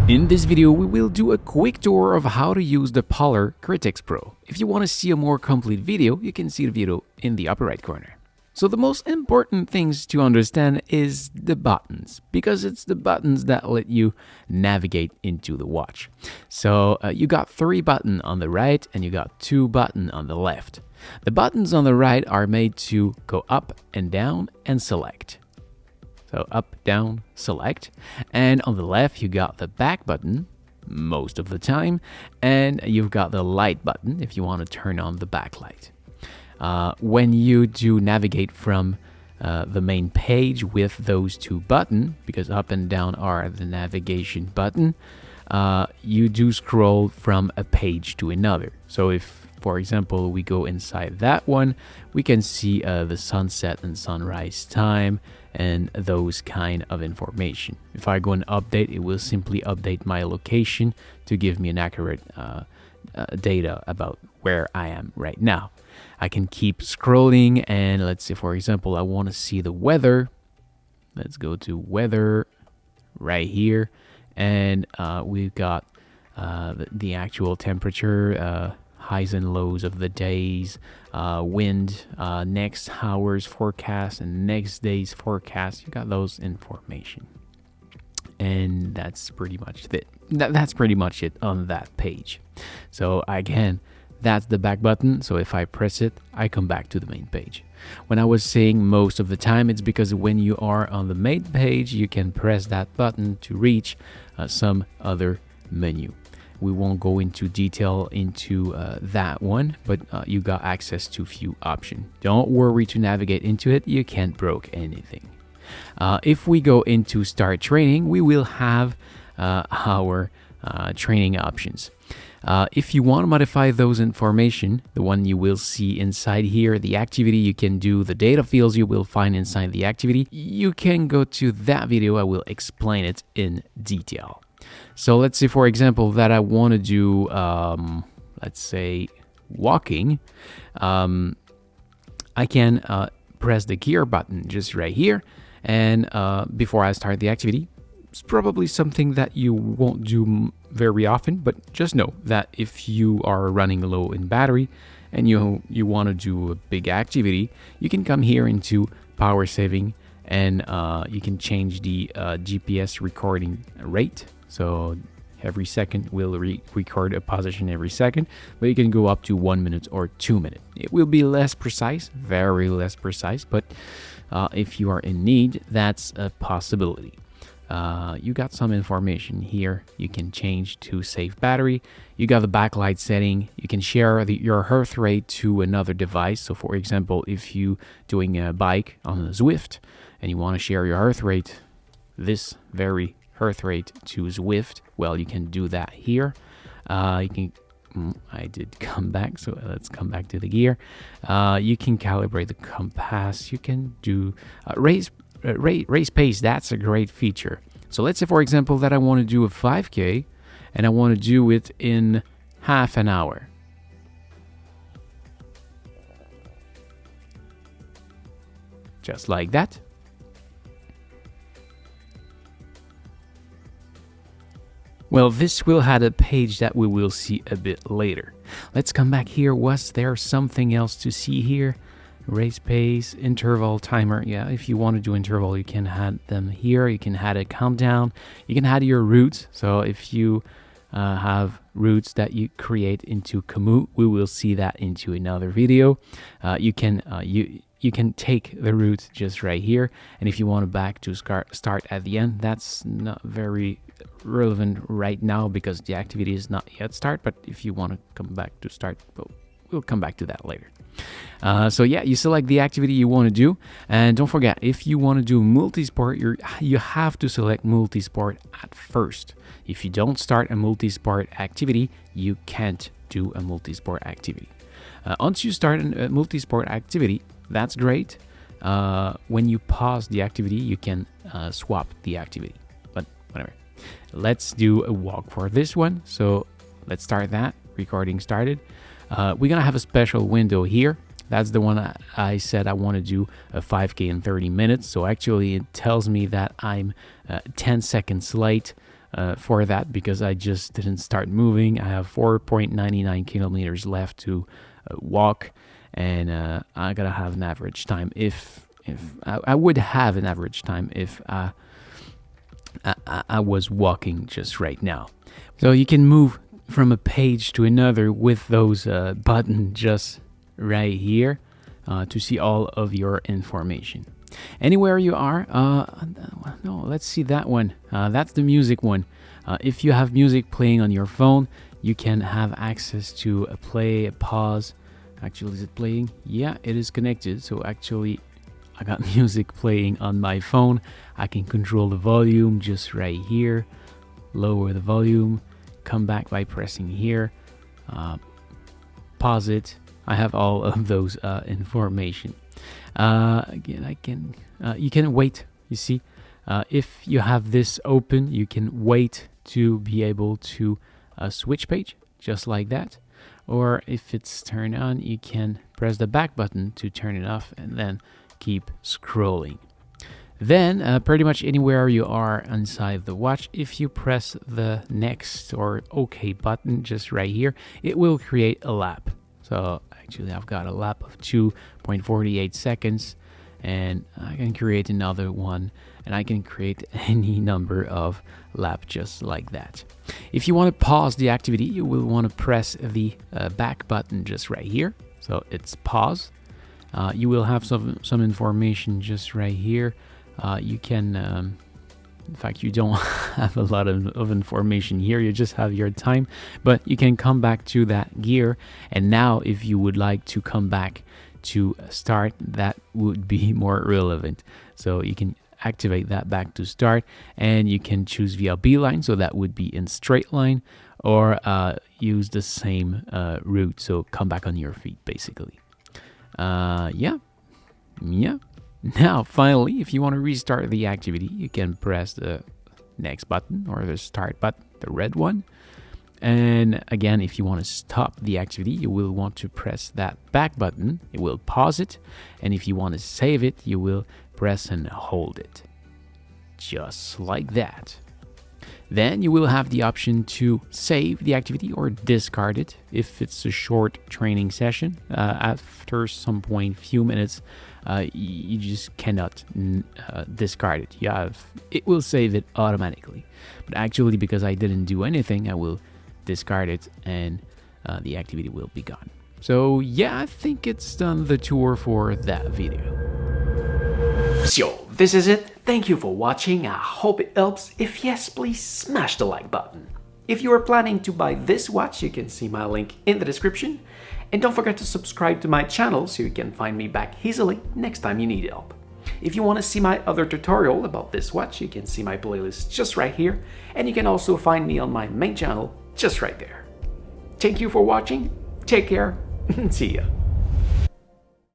In this video, we will do a quick tour of how to use the Polar Critics Pro. If you want to see a more complete video, you can see the video in the upper right corner. So the most important things to understand is the buttons, because it's the buttons that let you navigate into the watch. So you got 3 buttons on the right and you got 2 buttons on the left. The buttons on the right are made to go up and down and select. So up, down, select. And on the left, you got the back button most of the time. And you've got the light button if you want to turn on the backlight. When you do navigate from the main page with those 2 buttons, because up and down are the navigation button, you do scroll from a page to another. So if, for example, we go inside that one, we can see the sunset and sunrise time and those kind of information. If I go and update, it will simply update my location to give me an accurate data about where I am right now. I can keep scrolling, and let's say, for example, I want to see the weather. Let's go to weather right here, and we've got the actual temperature, highs and lows of the days, wind, next hour's forecast, and next day's forecast. You got those information, and that's pretty much it. That's pretty much it on that page. So again, that's the back button. So if I press it, I come back to the main page. When I was saying most of the time, it's because when you are on the main page, you can press that button to reach some other menu. We won't go into detail into that one, but you got access to few options. Don't worry to navigate into it. You can't broke anything. If we go into start training, we will have our training options. If you want to modify those information, the one you will see inside here, the activity you can do, the data fields you will find inside the activity, you can go to that video. I will explain it in detail. So let's say, for example, that I want to do, let's say, walking. I can press the gear button just right here. And before I start the activity, it's probably something that you won't do very often, but just know that if you are running low in battery and you want to do a big activity, you can come here into power saving, and you can change the GPS recording rate. So every second will record a position every second, but you can go up to 1 minute or 2 minutes. It will be less precise, very less precise, but if you are in need, that's a possibility. You got some information here. You can change to save battery. You got the backlight setting. You can share your heart rate to another device. So for example, if you doing a bike on a Zwift and you want to share your heart rate, this very heart rate to Zwift, well, you can do that here. You can I did come back, so let's come back to the gear. You can calibrate the compass. You can do race pace. That's a great feature. So let's say, for example, that I want to do a 5K and I want to do it in half an hour. Just like that. Well, this will have a page that we will see a bit later. Let's come back here. Was there something else to see here? Race pace, interval, timer. Yeah, if you want to do interval, you can add them here. You can add a countdown. You can add your routes. So if you have routes that you create into Komoot, we will see that into another video. You can take the route just right here. And if you want to back to start at the end, that's not very relevant right now because the activity is not yet start. But if you want to come back to start, we'll come back to that later. So yeah, you select the activity you want to do, and don't forget, if you want to do multisport, you have to select multisport at first. If you don't start a multisport activity, you can't do a multisport activity. Once you start a multisport activity, that's great. When you pause the activity, you can swap the activity, but whatever. Let's do a walk for this one. So let's start that. Recording started. We're gonna have a special window here. That's the one I said I want to do a 5K in 30 minutes. So actually it tells me that I'm 10 seconds late for that because I just didn't start moving. I have 4.99 kilometers left to walk, and I gotta have an average time. If I would have an average time if I was walking just right now. So you can move from a page to another with those buttons just right here to see all of your information. Anywhere you are, no, let's see that one. That's the music one. If you have music playing on your phone, you can have access to a play, a pause. Actually, is it playing? Yeah, it is connected. So actually, I got music playing on my phone. I can control the volume just right here. Lower the volume. Come back by pressing here. Pause it. I have all of those information. Again, I can. You can wait. You see, if you have this open, you can wait to be able to switch page just like that. Or if it's turned on, you can press the back button to turn it off, and then keep scrolling. Then pretty much anywhere you are inside the watch, if you press the next or OK button just right here, it will create a lap. So actually I've got a lap of 2.48 seconds, and I can create another one, and I can create any number of laps just like that. If you want to pause the activity, you will want to press the back button just right here. So it's pause. You will have some information just right here. You can, in fact, you don't have a lot of information here. You just have your time, but you can come back to that gear. And now if you would like to come back to start, that would be more relevant. So you can activate that back to start, and you can choose via beeline, so that would be in straight line, or use the same route, so come back on your feet basically. Yeah. Now finally, if you want to restart the activity, you can press the next button or the start button, the red one. And again, if you want to stop the activity, you will want to press that back button. It will pause it. And if you want to save it, you will press and hold it. Just like that. Then you will have the option to save the activity or discard it if it's a short training session. After some point, few minutes, you just cannot discard it. It will save it automatically. But actually, because I didn't do anything, I will discard it, and the activity will be gone. So yeah, I think it's done the tour for that video. So this is it. Thank you for watching. I hope it helps. If yes, please smash the like button. If you are planning to buy this watch, you can see my link in the description. And don't forget to subscribe to my channel so you can find me back easily next time you need help. If you want to see my other tutorial about this watch, you can see my playlist just right here. And you can also find me on my main channel just right there. Thank you for watching. Take care and see ya.